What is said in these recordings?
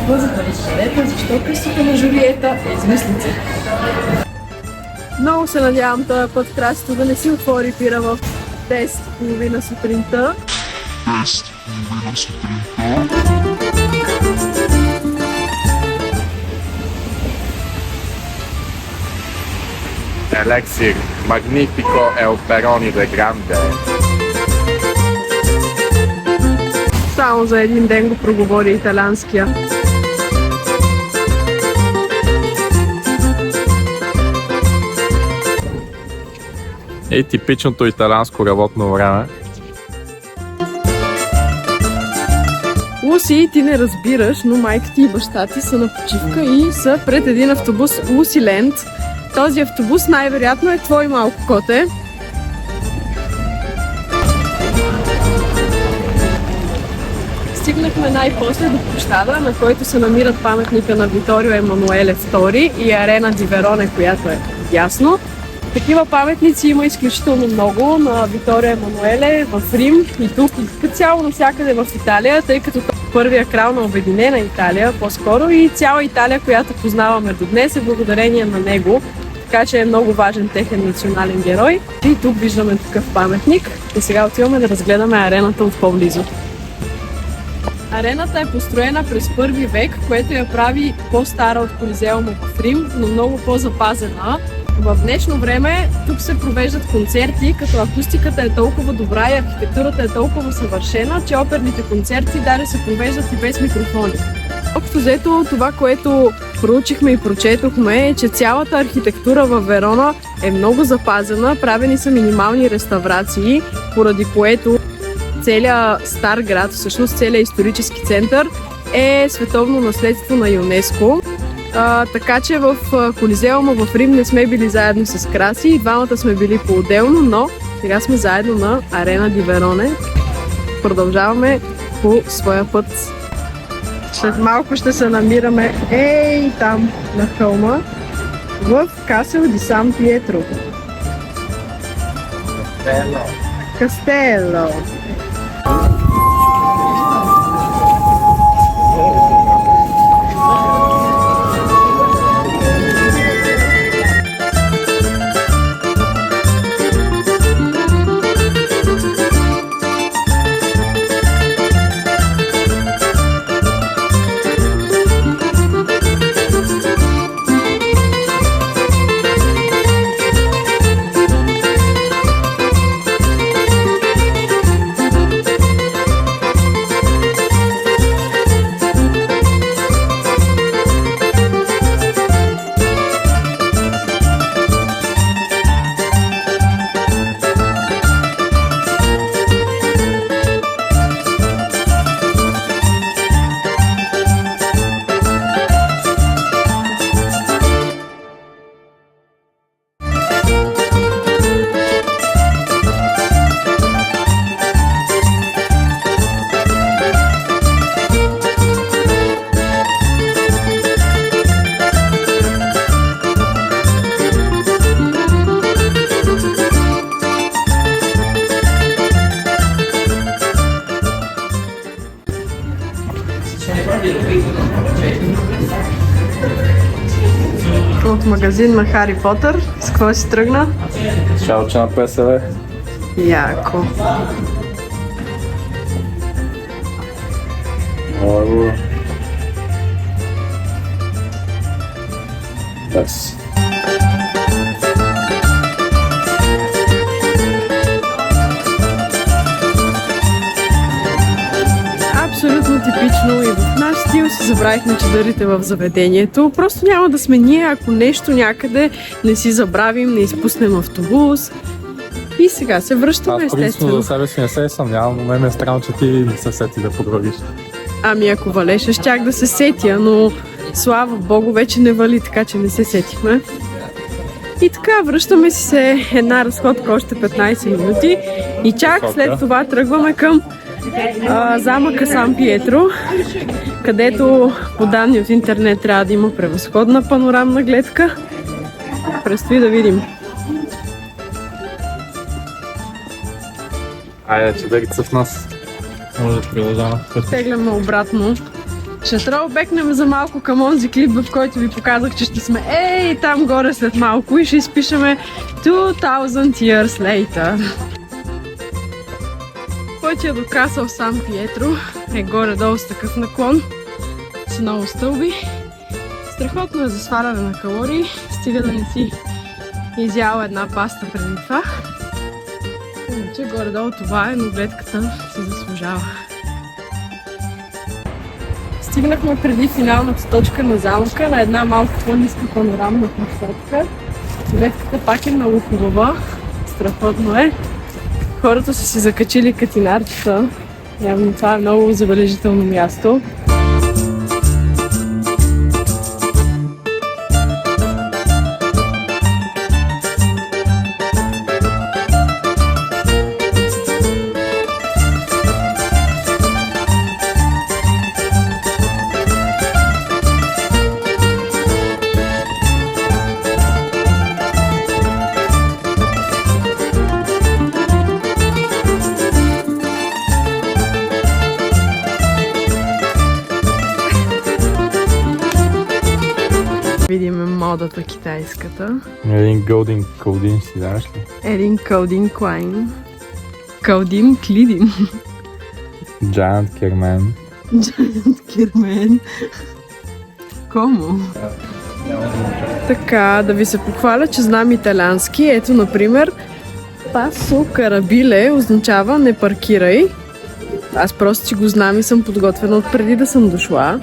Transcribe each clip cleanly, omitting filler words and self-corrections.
идва за да разберете защо къщата на Жулиета е измислица. Много се надявам този път красата да не си отвори пира в 10:30 сутринта. Елексир, magnifico è un peroni de grande. Само за един ден го проговори италианския. И типичното италианско работно време. Луси, ти не разбираш, но майка ти и баща ти са на почивка и са пред един автобус Лусиленд. Този автобус най-вероятно е твой малко коте. Стигнахме най-после до площада, на който се намират паметника на Виторио Емануеле II и Арена ди Вероне, която е ясно. Такива паметници има изключително много на Виторио Емануеле в Рим и тук, и като цяло навсякъде в Италия, тъй като той е първия крал на Обединена Италия по-скоро и цяла Италия, която познаваме до днес, е благодарение на него. Така че е много важен техен национален герой. И тук виждаме такъв паметник. И сега отиваме да разгледаме арената от по-близо. Арената е построена през първи век, което я прави по-стара от Колизеума в Рим, но много по-запазена. В днешно време тук се провеждат концерти, като акустиката е толкова добра и архитектурата е толкова съвършена, че оперните концерти даже се провеждат и без микрофони. Общо взето, това, което проучихме и прочетохме, е, че цялата архитектура във Верона е много запазена, правени са минимални реставрации, поради което целият стар град, всъщност целият исторически център е световно наследство на ЮНЕСКО. Така че в Колизеума в Рим не сме били заедно с Краси, и двамата сме били по-отделно, но сега сме заедно на Арена ди Вероне. Продължаваме по своя път. След малко ще се намираме там на хълма в Касел ди Сан Пиетро. Кастело. От магазин на Хари Потър. С какво си тръгна? Шалче на ПСВ. Яко. Много. Yes. Абсолютно типично и в наш стил си забравихме чадърите в заведението. Просто няма да сме ние, ако нещо някъде не си забравим, не изпуснем автобус. И сега се връщаме, естествено. Аз принципно за себе си не се съмнявам, но мен е странно, че ти не се сети да подробиш. Ами ако валеше, щях да се сетя, но слава богу вече не вали, така че не се сетихме. И така, връщаме си се една разходка още 15 минути и чак след това тръгваме към замъка Сан Пиетро, където по данни от интернет трябва да има превъзходна панорамна гледка. Предстои да видим. Айде, чадърите са в нас. Може да продължаваме. Тегляме обратно. Ще тролбекнем за малко към онзи клип, в който ви показах, че ще сме там горе след малко и ще изпишеме 2000 years later. Пътя до Касъл Сан Пиетро е горе-долу с такъв наклон, с много стълби. Страхотно е за сваляне на калории, стига да не си изяла една паста преди това. Иначе горе-долу това е, но гледката се заслужава. Стигнахме преди финалната точка на замъка на една малко по-ниска панорамна площадка. Гледката пак е много хубава, страхотно е. Хората са си закачили катинарчета. Явно това е много забележително място. Видим модата китайската. Един голдин калдин си даваш ли? Един калдин клайн. Калдин клидин. Giant кермен. Giant кермен. Комо? Така, да ви се похваля, че знам италиански. Ето, например, пасо карабиле означава не паркирай. Аз просто си го знам и съм подготвена от преди да съм дошла.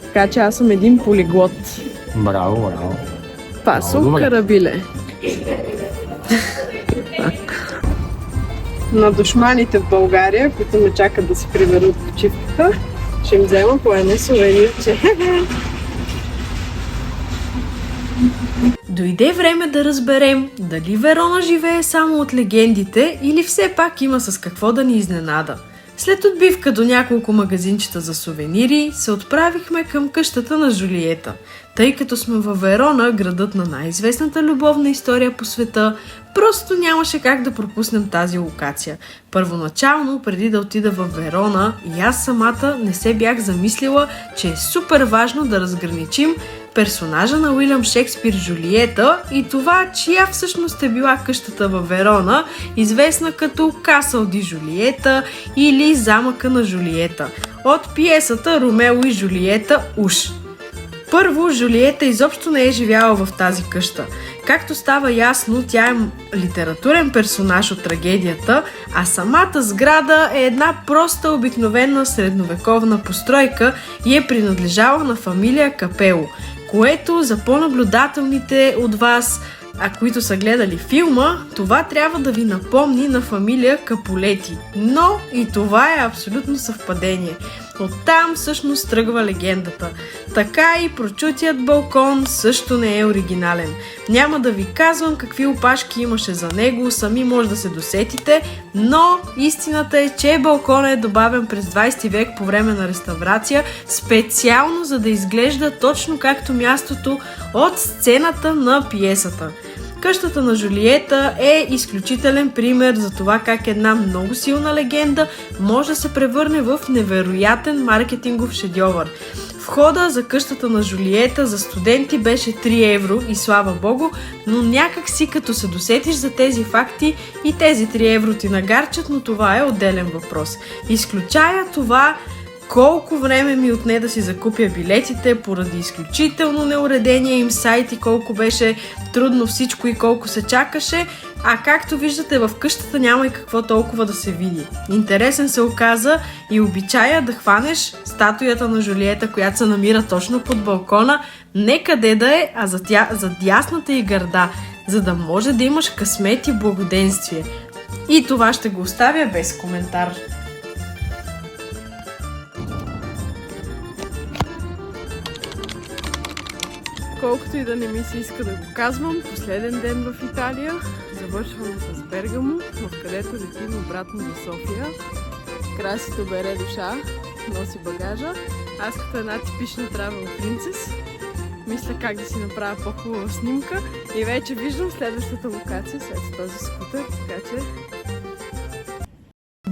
Така че аз съм един полиглот. Браво, браво. Пасо карабиле. На душманите в България, които ме чакат да се приберат в почивката, ще им взема по едно сувенирче. Дойде време да разберем дали Верона живее само от легендите или все пак има с какво да ни изненада. След отбивка до няколко магазинчета за сувенири, се отправихме към къщата на Жулиета. Тъй като сме във Верона, градът на най-известната любовна история по света, просто нямаше как да пропуснем тази локация. Първоначално, преди да отида във Верона, и аз самата не се бях замислила, че е супер важно да разграничим персонажа на Уилям Шекспир Жулиета и това, чия всъщност е била къщата във Верона, известна като Касъл ди Жулиета или Замъка на Жулиета, от пиесата Ромео и Жулиета уж. Първо, Жулиета изобщо не е живяла в тази къща. Както става ясно, тя е литературен персонаж от трагедията, а самата сграда е една проста обикновена средновековна постройка и е принадлежала на фамилия Капело, което за по-наблюдателните от вас, които са гледали филма, това трябва да ви напомни на фамилия Капулети. Но и това е абсолютно съвпадение. Оттам всъщност тръгва легендата. Така и прочутият балкон също не е оригинален. Няма да ви казвам какви опашки имаше за него, сами може да се досетите, но истината е, че балконът е добавен през 20 век по време на реставрация, специално за да изглежда точно както мястото от сцената на пиесата. Къщата на Жулиета е изключителен пример за това как една много силна легенда може да се превърне в невероятен маркетингов шедьовър. Входа за къщата на Жулиета за студенти беше 3 евро и слава богу, но някак си като се досетиш за тези факти и тези 3 евро ти нагарчат, но това е отделен въпрос. Изключая това, колко време ми отне да си закупя билетите поради изключително неуредения им сайт и колко беше трудно всичко и колко се чакаше, а както виждате в къщата няма и какво толкова да се види. Интересен се оказа и обичая да хванеш статуята на Жулиета, която се намира точно под балкона, не къде да е, а за дясната й гърда, за да може да имаш късмет и благоденствие. И това ще го оставя без коментар. Колкото и да не ми се иска да го казвам, последен ден в Италия, завършваме с Бергамо, в където летим обратно за София. Красито бере душа, носи багажа. Аз като една типична travel princess мисля как да си направя по-хубава снимка и вече виждам следващата локация след този скутер, така че...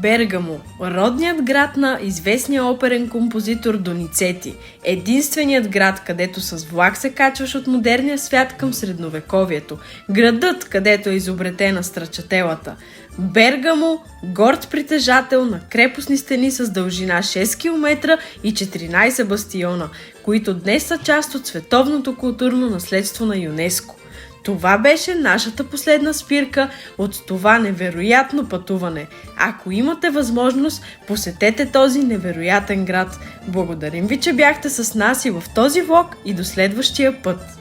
Бергамо, родният град на известния оперен композитор Доницети, единственият град, където с влак се качваш от модерния свят към средновековието, градът, където е изобретена страчателата. Бергамо, горд притежател на крепостни стени с дължина 6 км и 14 бастиона, които днес са част от световното културно наследство на ЮНЕСКО. Това беше нашата последна спирка от това невероятно пътуване. Ако имате възможност, посетете този невероятен град. Благодарим ви, че бяхте с нас и в този влог и до следващия път.